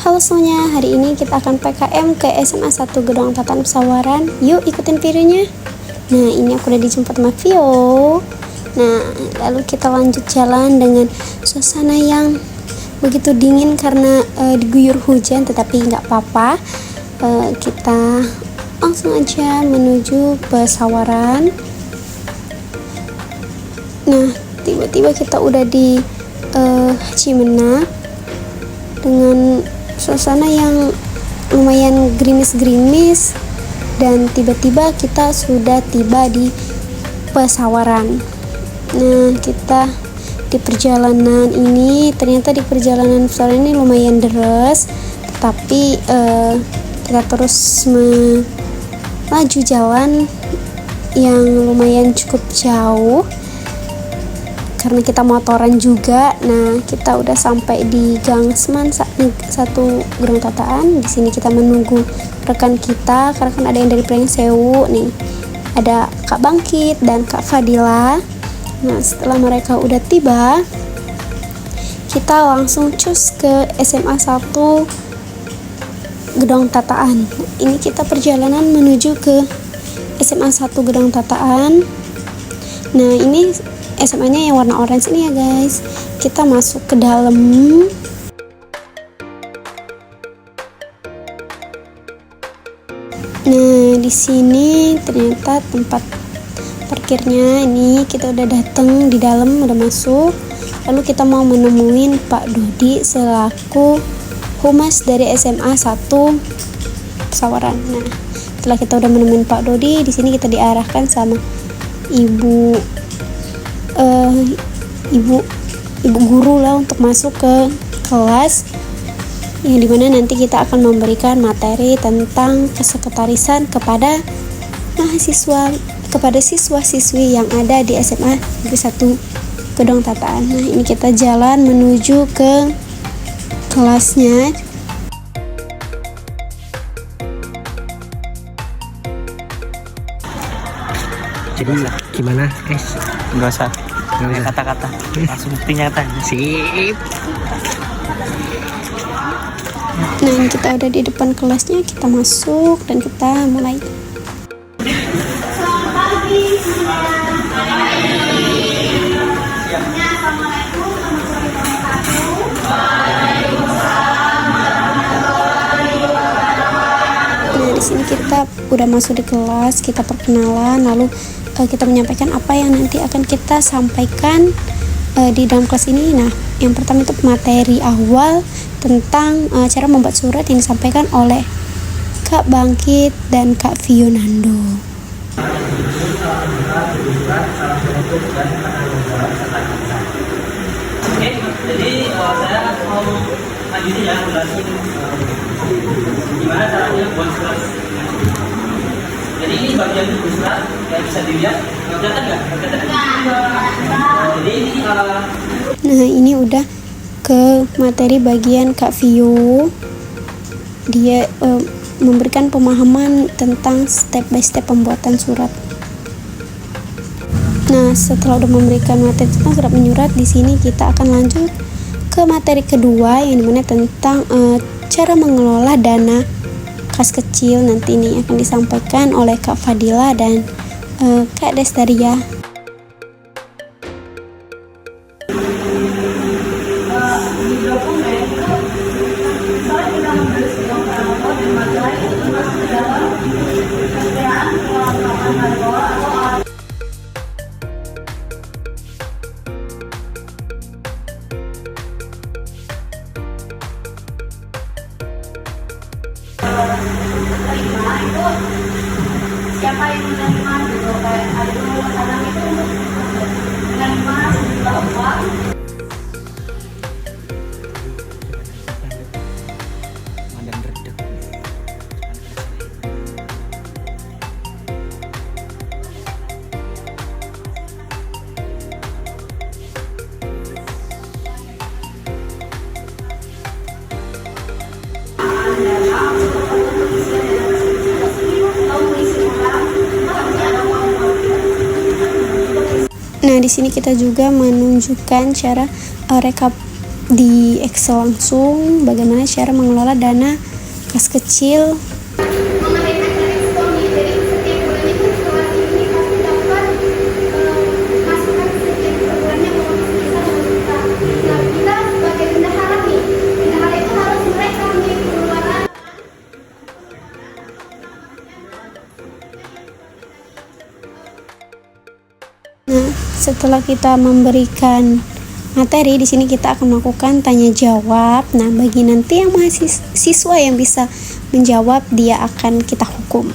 Halo semuanya, hari ini kita akan PKM ke SMA 1 Gedong Tatanan Pesawaran. Yuk ikutin videonya. Nah, ini aku udah dijemput sama Vio. Nah, lalu kita lanjut jalan dengan suasana yang begitu dingin karena diguyur hujan, tetapi nggak apa-apa. Kita langsung aja menuju Pesawaran. Nah, tiba-tiba kita udah di Cimenak dengan suasana yang lumayan gerimis-gerimis, dan tiba-tiba kita sudah tiba di Pesawaran. Nah, kita di perjalanan ini, ternyata di perjalanan Pesawaran ini lumayan deres, tetapi kita terus melaju jalan yang lumayan cukup jauh karena kita motoran juga. Nah, kita udah sampai di Gang Seman 1 Gedong Tataan. Di sini kita menunggu rekan kita karena kan ada yang dari Pringsewu nih. Ada Kak Bangkit dan Kak Fadila. Nah, setelah mereka udah tiba, kita langsung cus ke SMA 1 Gedong Tataan. Ini kita perjalanan menuju ke SMA 1 Gedong Tataan. Nah, ini SMA-nya yang warna orange ini ya guys. Kita masuk ke dalam. Nah, di sini ternyata tempat parkirnya. Ini kita udah datang di dalam, udah masuk. Lalu kita mau menemuin Pak Dodi selaku humas dari SMA 1 Pesawaran. Nah, setelah kita udah menemuin Pak Dodi, di sini kita diarahkan sama ibu guru lah untuk masuk ke kelas, yang dimana nanti kita akan memberikan materi tentang kesekretarisan kepada mahasiswa, kepada siswa-siswi yang ada di SMA Negeri 1 Gedong Tataan. Nah, ini kita jalan menuju ke kelasnya. Jadi gimana guys? Nggak usah kata-kata, langsung bukti nyata. Sip. Nah, ini kita udah di depan kelasnya, kita masuk dan kita mulai. Nah, di sini kita udah masuk di kelas, kita perkenalan, lalu kita menyampaikan apa yang nanti akan kita sampaikan di dalam kelas ini. Nah, yang pertama itu materi awal tentang cara membuat surat yang disampaikan oleh Kak Bangkit dan Kak Fionando. Oke, jadi saya mau lanjutin ya, jelasin gimana caranya buat surat. Jadi ini bagian surat yang bisa dilihat, kelihatan nggak? Jadi ini Nah, ini udah ke materi bagian Kak Vio. Dia memberikan pemahaman tentang step by step pembuatan surat. Nah, setelah udah memberikan materi tentang surat menyurat, di sini kita akan lanjut ke materi kedua, yang dimana tentang cara mengelola dana kas kecil. Nanti ini akan disampaikan oleh Kak Fadila dan Kak Destaria. Siapa yang menerima gitu, kayak ada kadang itu menerima sejumlah uang. Nah, di sini kita juga menunjukkan cara rekap di Excel langsung bagaimana cara mengelola dana kas kecil. Mengenai acara ekspor nih, jadi setiap bulannya kan kelas ini pasti dapat masukan setiap bulannya mau bisa 2 juta. Nah, kita sebagai bendahara nih, bendahara itu harus mereka nih pengeluaran. Nah, setelah kita memberikan materi, di sini kita akan melakukan tanya jawab. Nah, bagi nanti yang mahasiswa yang bisa menjawab, dia akan kita hukum.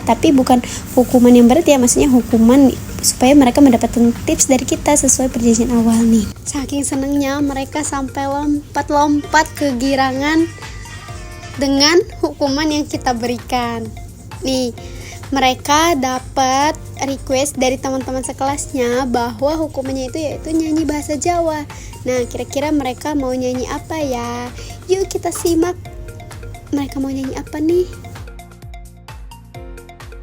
Tapi bukan hukuman yang berat ya, maksudnya hukuman supaya mereka mendapatkan tips dari kita sesuai perjanjian awal nih. Saking senangnya mereka sampai lompat-lompat kegirangan dengan hukuman yang kita berikan. Nih, mereka dapat request dari teman-teman sekelasnya bahwa hukumannya itu yaitu nyanyi bahasa Jawa. Nah, kira-kira mereka mau nyanyi apa ya? Yuk kita simak mereka mau nyanyi apa nih.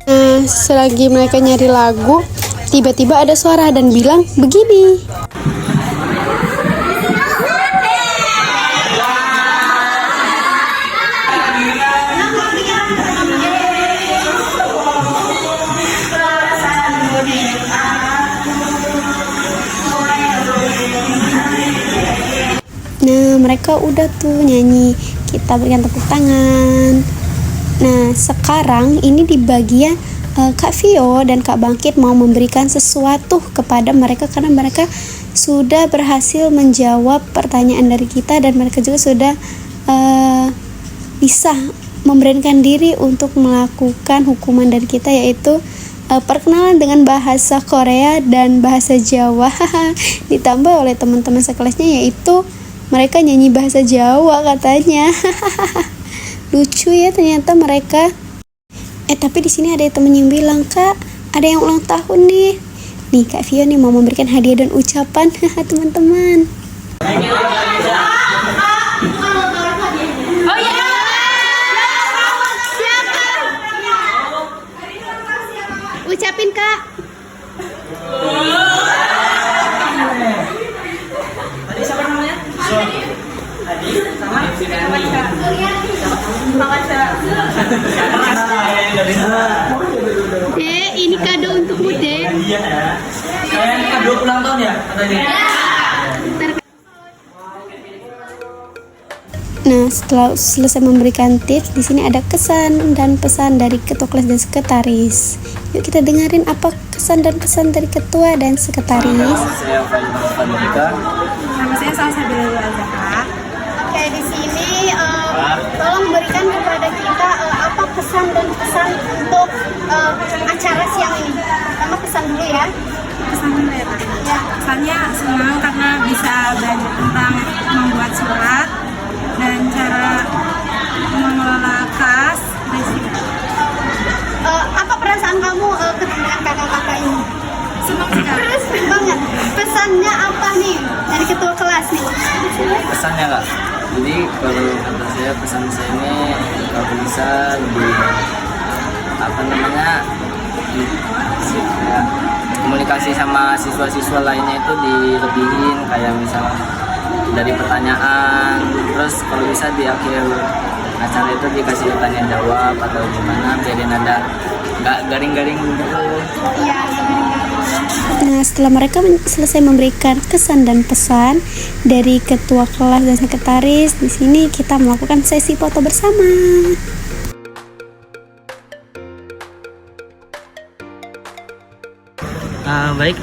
Nah, selagi mereka nyari lagu, tiba-tiba ada suara dan bilang begini. Nah, mereka udah tuh nyanyi, kita berikan tepuk tangan. Nah, sekarang ini di bagian Kak Vio dan Kak Bangkit mau memberikan sesuatu kepada mereka karena mereka sudah berhasil menjawab pertanyaan dari kita dan mereka juga sudah bisa memberanikan diri untuk melakukan hukuman dari kita, yaitu perkenalan dengan bahasa Korea dan bahasa Jawa. Ditambah oleh teman-teman sekelasnya, yaitu mereka nyanyi bahasa Jawa katanya. Lucu ya ternyata mereka. Tapi di sini ada temen yang bilang, Kak, ada yang ulang tahun nih. Nih Kak Vio nih mau memberikan hadiah dan ucapan teman-teman. Oh iya. Siapa? Ucapin Kak. Tadi siapa namanya? Tadi sama Ini kado untukmu deh. Iya ya. Kalian kado ulang tahun ya katanya? Nah, setelah selesai memberikan tips, di sini ada kesan dan pesan dari ketua kelas dan sekretaris. Yuk kita dengerin apa kesan dan pesan dari ketua dan sekretaris. Saya Faizal Fadlika. Nama saya Salsabila Azhar. Oke, di sini tolong berikan kepada kita apa kesan dan pesan untuk acara siang ini. Pertama kesan dulu ya. Kesan dulu ya Pak. Ya, kesannya senang karena bisa belajar tentang membuat surat dan cara mengelola kas. Apa perasaan kamu ketika kakak-kakak ini? Senang sekali. Senang banget. Pesannya apa nih dari ketua kelas nih? Pesannya Kak. Jadi kalau kata saya pesan saya ini kalau bisa lebih ya, komunikasi sama siswa-siswa lainnya itu dilebihin, kayak misalnya dari pertanyaan, terus kalau bisa di akhir acara itu dikasih tanya jawab atau gimana, biarin ada nggak garing-garing gitu. Iya. Nah, setelah mereka selesai memberikan kesan dan pesan dari ketua kelas dan sekretaris, di sini kita melakukan sesi foto bersama. Baik,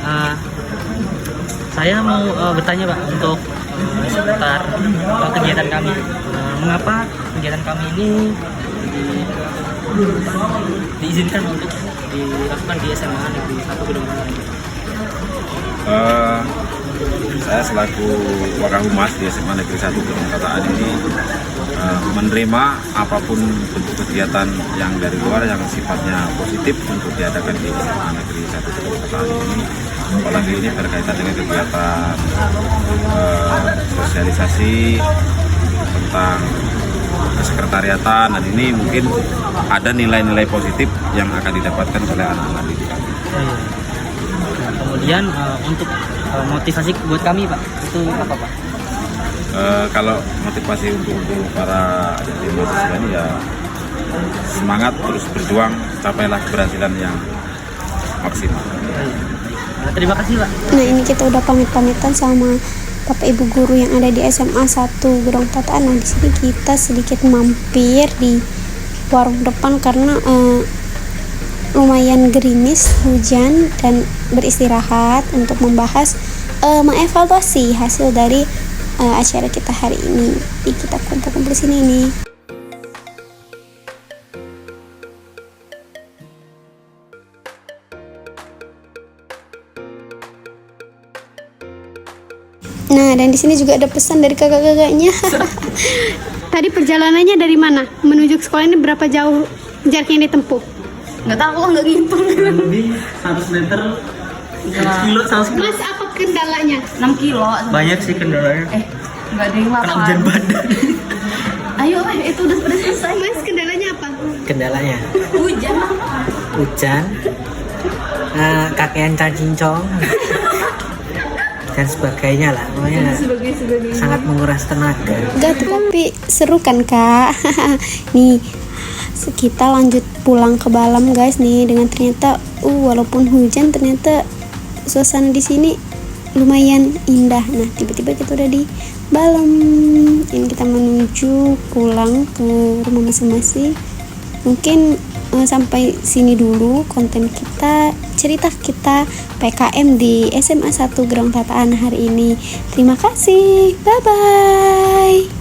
saya mau bertanya Pak untuk seputar kegiatan kami. Mengapa kegiatan kami ini diizinkan untuk dilakukan di SMA Negeri 1 Gedung Raya? Saya selaku Wakahumas di SMA Negeri 1 Gedung Kataan ini menerima apapun bentuk kegiatan yang dari luar yang sifatnya positif untuk diadakan di SMA Negeri 1 Gedung Kataan ini, apalagi ini berkaitan dengan kegiatan sosialisasi tentang kesekretariatan, dan ini mungkin ada nilai-nilai positif yang akan didapatkan oleh anak-anak didik kami. Kemudian untuk motivasi buat kami Pak, itu apa Pak? Kalau motivasi untuk para adik mahasiswa ini ya semangat terus berjuang, capailah keberhasilan yang maksimal. Terima kasih Pak. Nah ini kita udah pamit-pamitan sama Bapak Ibu guru yang ada di SMA 1 Gedong Tataan. Nah di sini kita sedikit mampir di warung depan karena lumayan gerimis, hujan, dan beristirahat untuk membahas mengevaluasi hasil dari acara kita hari ini. Jadi kita kumpul-kumpul sini nih. Nah, dan di sini juga ada pesan dari kakak-kakaknya. Tadi perjalanannya dari mana? Menuju ke sekolah ini berapa jauh jarak yang ditempuh? Nggak tahu, aku nggak ngitung. Lebih 100 meter 100 kilo 100 kilo. Mas, apa kendalanya? 6 kilo. Banyak sih kendalanya. Nggak ada yang Kena hujan badai. Ayo, itu udah selesai. Mas, kendalanya apa? Kendalanya Hujan. hujan, kakean cacincong dan sebagainya lah, pokoknya sangat menguras tenaga. Enggak, tapi seru kan kak. Nih kita lanjut pulang ke Balam guys nih, dengan ternyata walaupun hujan ternyata suasana di sini lumayan indah. Nah tiba-tiba kita udah di Balam, ini kita menuju pulang ke rumah masing-masing. Mungkin sampai sini dulu konten kita, cerita kita PKM di SMA 1 Gedong Tataan hari ini. Terima kasih, bye bye.